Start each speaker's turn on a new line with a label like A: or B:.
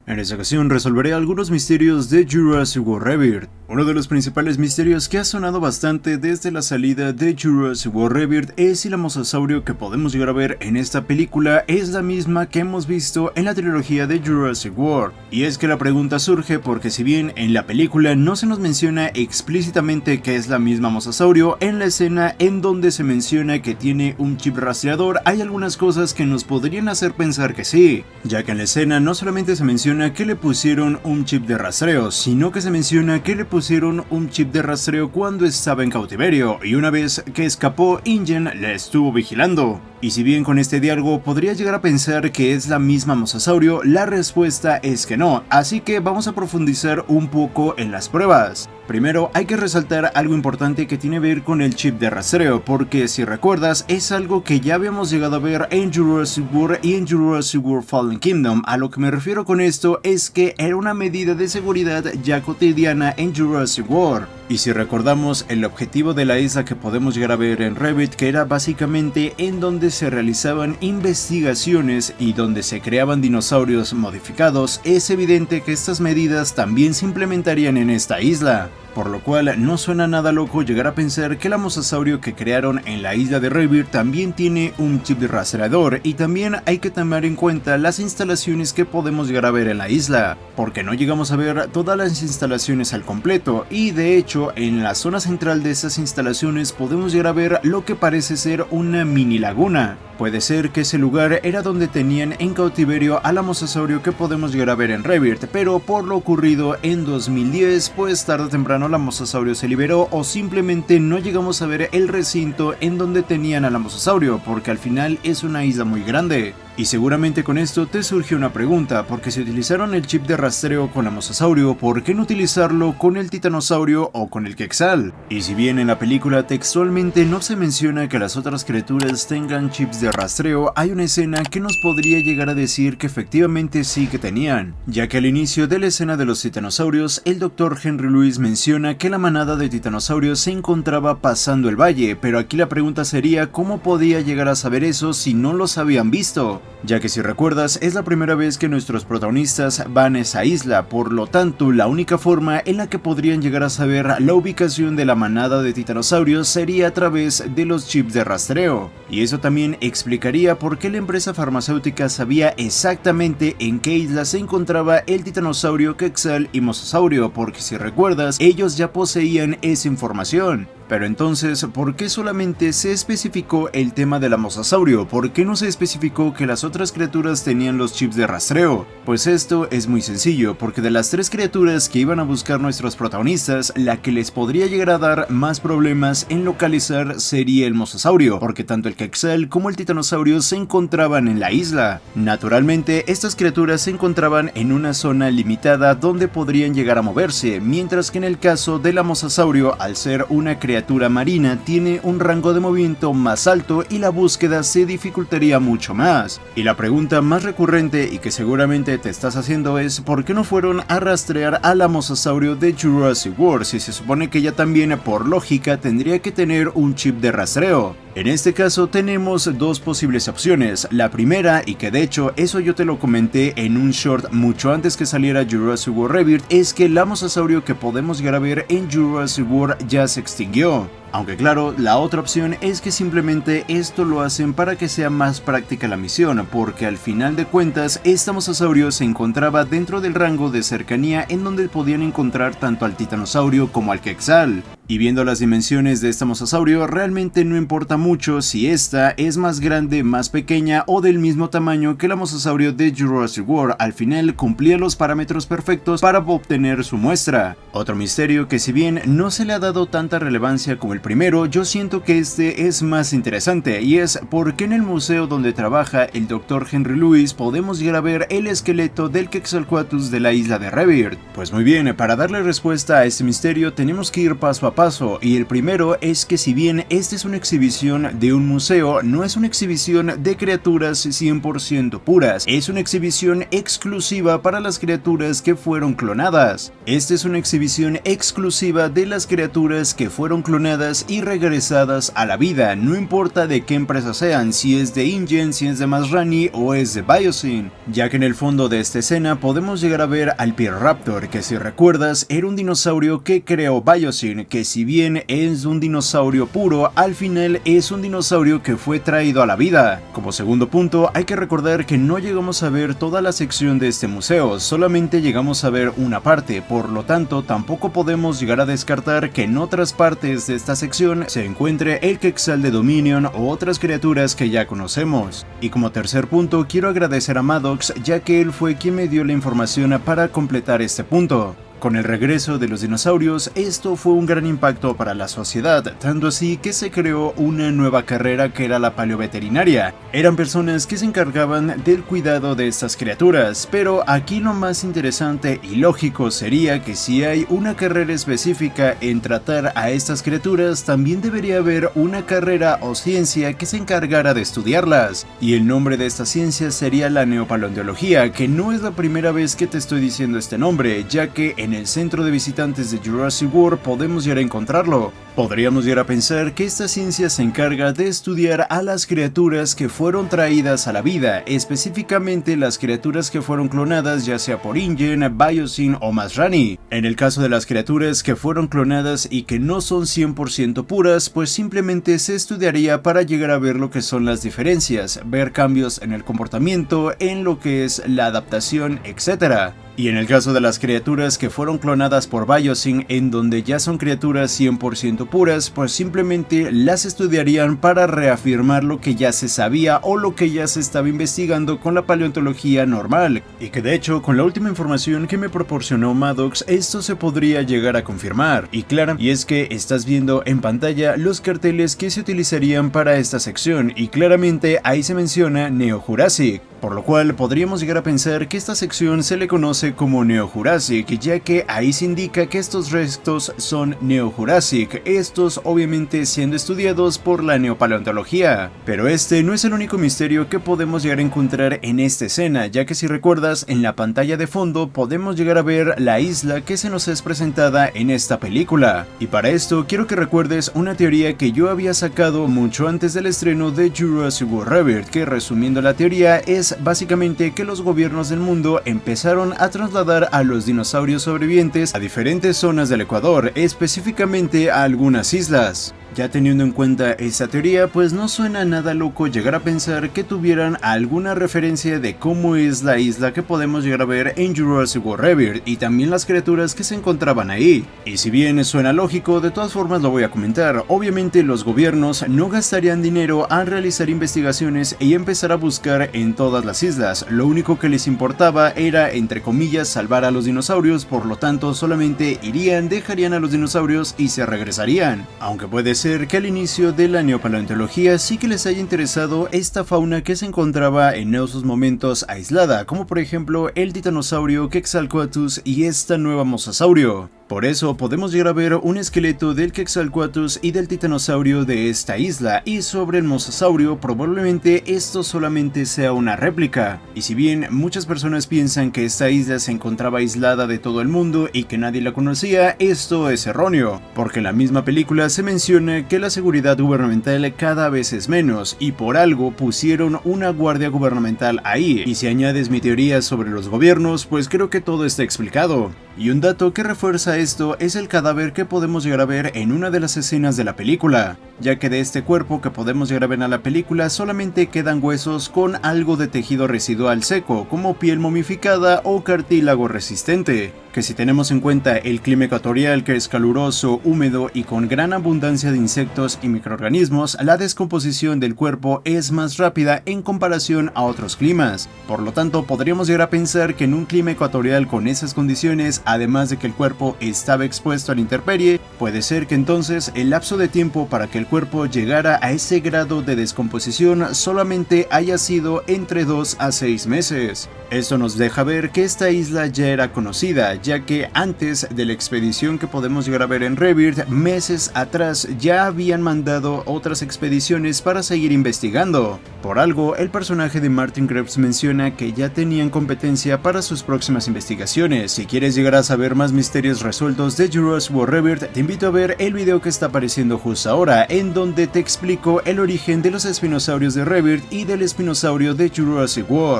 A: En esta ocasión resolveré algunos misterios de Jurassic World Rebirth. Uno de los principales misterios que ha sonado bastante desde la salida de Jurassic World Rebirth es si la mosasaurio que podemos llegar a ver en esta película es la misma que hemos visto en la trilogía de Jurassic World. Y es que la pregunta surge porque si bien en la película no se nos menciona explícitamente que es la misma mosasaurio, en la escena en donde se menciona que tiene un chip rastreador hay algunas cosas que nos podrían hacer pensar que sí, ya que en la escena no solamente se menciona que le pusieron un chip de rastreo, sino que se menciona que le pusieron un chip de rastreo cuando estaba en cautiverio y una vez que escapó, InGen la estuvo vigilando. Y si bien con este diálogo podría llegar a pensar que es la misma mosasaurio, la respuesta es que no, así que vamos a profundizar un poco en las pruebas. Primero hay que resaltar algo importante que tiene que ver con el chip de rastreo, porque si recuerdas es algo que ya habíamos llegado a ver en Jurassic World y en Jurassic World Fallen Kingdom. A lo que me refiero con esto es que era una medida de seguridad ya cotidiana en Jurassic World. Y si recordamos el objetivo de la isla que podemos llegar a ver en Rebirth, que era básicamente en donde se realizaban investigaciones y donde se creaban dinosaurios modificados, es evidente que estas medidas también se implementarían en esta isla. Por lo cual no suena nada loco llegar a pensar que la mosasaurio que crearon en la isla de Rebirth también tiene un chip de rastreador, y también hay que tomar en cuenta las instalaciones que podemos llegar a ver en la isla, porque no llegamos a ver todas las instalaciones al completo, y de hecho en la zona central de esas instalaciones podemos llegar a ver lo que parece ser una mini laguna. Puede ser que ese lugar era donde tenían en cautiverio a la mosasaurio que podemos llegar a ver en Rebirth, pero por lo ocurrido en 2010, pues tarde o temprano la mosasaurio se liberó o simplemente no llegamos a ver el recinto en donde tenían a la mosasaurio, porque al final es una isla muy grande. Y seguramente con esto te surge una pregunta, porque si utilizaron el chip de rastreo con la mosasaurio, ¿por qué no utilizarlo con el titanosaurio o con el quexal? Y si bien en la película textualmente no se menciona que las otras criaturas tengan chips de rastreo, hay una escena que nos podría llegar a decir que efectivamente sí que tenían, ya que al inicio de la escena de los titanosaurios, el Dr. Henry Lewis menciona que la manada de titanosaurios se encontraba pasando el valle, pero aquí la pregunta sería ¿cómo podía llegar a saber eso si no los habían visto? Ya que si recuerdas es la primera vez que nuestros protagonistas van a esa isla, por lo tanto la única forma en la que podrían llegar a saber la ubicación de la manada de titanosaurios sería a través de los chips de rastreo, y eso también explicaría por qué la empresa farmacéutica sabía exactamente en qué isla se encontraba el titanosaurio, quexal y mosasaurio, porque si recuerdas ellos ya poseían esa información. Pero entonces, ¿por qué solamente se especificó el tema de la mosasaurio? ¿Por qué no se especificó que las otras criaturas tenían los chips de rastreo? Pues esto es muy sencillo, porque de las tres criaturas que iban a buscar nuestros protagonistas, la que les podría llegar a dar más problemas en localizar sería el mosasaurio, porque tanto el quexal como el titanosaurio se encontraban en la isla. Naturalmente, estas criaturas se encontraban en una zona limitada donde podrían llegar a moverse, mientras que en el caso de la mosasaurio, al ser una criatura marina, tiene un rango de movimiento más alto y la búsqueda se dificultaría mucho más. Y la pregunta más recurrente y que seguramente te estás haciendo es ¿por qué no fueron a rastrear a la mosasaurio de Jurassic World si se supone que ella también por lógica tendría que tener un chip de rastreo? En este caso tenemos dos posibles opciones. La primera, y que de hecho eso yo te lo comenté en un short mucho antes que saliera Jurassic World Rebirth, es que la mosasaurio que podemos llegar a ver en Jurassic World ya se extinguió. Aunque claro, la otra opción es que simplemente esto lo hacen para que sea más práctica la misión, porque al final de cuentas esta mosasaurio se encontraba dentro del rango de cercanía en donde podían encontrar tanto al titanosaurio como al quexal. Y viendo las dimensiones de esta mosasaurio, realmente no importa mucho si esta es más grande, más pequeña o del mismo tamaño que la mosasaurio de Jurassic World. Al final cumplía los parámetros perfectos para obtener su muestra. Otro misterio que si bien no se le ha dado tanta relevancia como el primero, yo siento que este es más interesante, y es por qué en el museo donde trabaja el Dr. Henry Lewis podemos llegar a ver el esqueleto del Quetzalcoatlus de la isla de Rebirth. Pues muy bien, para darle respuesta a este misterio tenemos que ir paso a paso, y el primero es que si bien esta es una exhibición de un museo, no es una exhibición de criaturas 100% puras, es una exhibición exclusiva para las criaturas que fueron clonadas. Esta es una exhibición exclusiva de las criaturas que fueron clonadas traídas y regresadas a la vida, no importa de qué empresa sean, si es de InGen, si es de Masrani o es de Biosyn, ya que en el fondo de esta escena podemos llegar a ver al Piraptor, que si recuerdas era un dinosaurio que creó Biosyn, que si bien es un dinosaurio puro, al final es un dinosaurio que fue traído a la vida. Como segundo punto, hay que recordar que no llegamos a ver toda la sección de este museo, solamente llegamos a ver una parte, por lo tanto tampoco podemos llegar a descartar que en otras partes de esta sección se encuentre el Quetzal de Dominion o otras criaturas que ya conocemos. Y como tercer punto, quiero agradecer a Maddox, ya que él fue quien me dio la información para completar este punto. Con el regreso de los dinosaurios, esto fue un gran impacto para la sociedad, tanto así que se creó una nueva carrera que era la paleoveterinaria. Eran personas que se encargaban del cuidado de estas criaturas, pero aquí lo más interesante y lógico sería que si hay una carrera específica en tratar a estas criaturas, también debería haber una carrera o ciencia que se encargara de estudiarlas. Y el nombre de esta ciencia sería la neopaleontología, que no es la primera vez que te estoy diciendo este nombre, ya que en el centro de visitantes de Jurassic World podemos llegar a encontrarlo. Podríamos llegar a pensar que esta ciencia se encarga de estudiar a las criaturas que fueron traídas a la vida, específicamente las criaturas que fueron clonadas ya sea por InGen, Biosyn o Masrani. En el caso de las criaturas que fueron clonadas y que no son 100% puras, pues simplemente se estudiaría para llegar a ver lo que son las diferencias, ver cambios en el comportamiento, en lo que es la adaptación, etc. Y en el caso de las criaturas que fueron clonadas por Biosyn, en donde ya son criaturas 100% puras, pues simplemente las estudiarían para reafirmar lo que ya se sabía o lo que ya se estaba investigando con la paleontología normal. Y que de hecho, con la última información que me proporcionó Maddox, esto se podría llegar a confirmar. Y claro, y es que estás viendo en pantalla los carteles que se utilizarían para esta sección, y claramente ahí se menciona Neo-Jurassic. Por lo cual podríamos llegar a pensar que esta sección se le conoce como Neo-Jurassic, ya que ahí se indica que estos restos son Neo-Jurassic, estos obviamente siendo estudiados por la neopaleontología. Pero este no es el único misterio que podemos llegar a encontrar en esta escena, ya que si recuerdas, en la pantalla de fondo podemos llegar a ver la isla que se nos es presentada en esta película. Y para esto quiero que recuerdes una teoría que yo había sacado mucho antes del estreno de Jurassic World Rebirth, que resumiendo la teoría es básicamente que los gobiernos del mundo empezaron a trasladar a los dinosaurios sobrevivientes a diferentes zonas del Ecuador, específicamente a algunas islas. Ya teniendo en cuenta esta teoría, pues no suena nada loco llegar a pensar que tuvieran alguna referencia de cómo es la isla que podemos llegar a ver en Jurassic World Rebirth y también las criaturas que se encontraban ahí. Y si bien suena lógico, de todas formas lo voy a comentar. Obviamente los gobiernos no gastarían dinero al realizar investigaciones y empezar a buscar en todas las islas. Lo único que les importaba era, entre comillas, salvar a los dinosaurios, por lo tanto solamente irían, dejarían a los dinosaurios y se regresarían. Aunque puede ser que al inicio de la neopaleontología sí que les haya interesado esta fauna que se encontraba en esos momentos aislada, como por ejemplo el titanosaurio Quetzalcoatlus y esta nueva mosasaurio. Por eso podemos llegar a ver un esqueleto del Quetzalcoatlus y del titanosaurio de esta isla, y sobre el mosasaurio probablemente esto solamente sea una réplica. Y si bien muchas personas piensan que esta isla se encontraba aislada de todo el mundo y que nadie la conocía, esto es erróneo, porque en la misma película se menciona que la seguridad gubernamental cada vez es menos, y por algo pusieron una guardia gubernamental ahí. Y si añades mi teoría sobre los gobiernos, pues creo que todo está explicado. Y un dato que refuerza esto es el cadáver que podemos llegar a ver en una de las escenas de la película, ya que de este cuerpo que podemos llegar a ver en la película solamente quedan huesos con algo de tejido residual seco, como piel momificada o cartílago resistente, que si tenemos en cuenta el clima ecuatorial, que es caluroso, húmedo y con gran abundancia de insectos y microorganismos, la descomposición del cuerpo es más rápida en comparación a otros climas. Por lo tanto, podríamos llegar a pensar que en un clima ecuatorial con esas condiciones, además de que el cuerpo estaba expuesto a la intemperie, puede ser que entonces el lapso de tiempo para que el cuerpo llegara a ese grado de descomposición solamente haya sido entre 2 a 6 meses. Esto nos deja ver que esta isla ya era conocida, ya que antes de la expedición que podemos llegar a ver en Rebirth, meses atrás ya habían mandado otras expediciones para seguir investigando. Por algo, el personaje de Martin Krebs menciona que ya tenían competencia para sus próximas investigaciones. Si quieres llegar a saber más misterios resueltos de Jurassic World Rebirth, te invito a ver el video que está apareciendo justo ahora, en donde te explico el origen de los espinosaurios de Rebirth y del espinosaurio de Jurassic World.